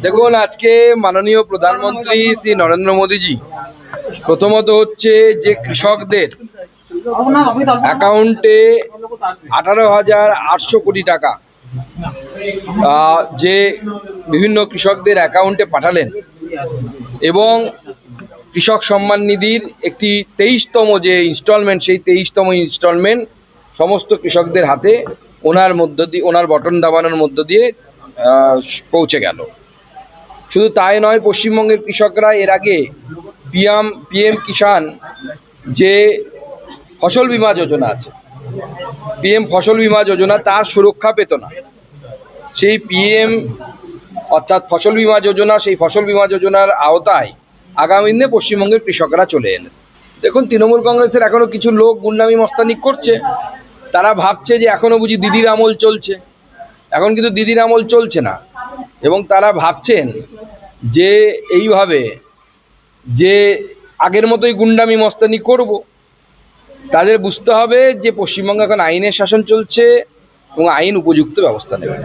দেখুন, আজকে মাননীয় প্রধানমন্ত্রী শ্রী নরেন্দ্র মোদীজি প্রথমত হচ্ছে যে কৃষকদের অ্যাকাউন্টে 18,800 কোটি টাকা যে বিভিন্ন কৃষকদের অ্যাকাউন্টে পাঠালেন এবং কৃষক সম্মান নিধির একটি 23তম যে ইনস্টলমেন্ট, সেই 23তম ইনস্টলমেন্ট সমস্ত কৃষকদের হাতে ওনার বটন দাবানোর মধ্য দিয়ে পৌঁছে গেল। শুধু তাই নয়, পশ্চিমবঙ্গের কৃষকরা এর আগে পিএম কিষাণ যে ফসল বীমা যোজনা আছে, পিএম ফসল বীমা যোজনা, তার সুরক্ষা পেত না। সেই পিএম অর্থাৎ ফসল বীমা যোজনা, সেই ফসল বীমা যোজনার আওতায় আগামী দিনে পশ্চিমবঙ্গের কৃষকরা চলে এলেন। দেখুন, তৃণমূল কংগ্রেসের এখনো কিছু লোক গুন্ডামি মস্তানি করছে। তারা ভাবছে যে এখনো বুঝি দিদির আমল চলছে। এখন কিন্তু দিদির আমল চলছে না, এবং তারা ভাবছেন যে এইভাবে যে আগের মতোই গুন্ডামি মস্তানি করব। তাদের বুঝতে হবে যে পশ্চিমবঙ্গে এখন আইনের শাসন চলছে এবং আইন উপযুক্ত ব্যবস্থা নেবে।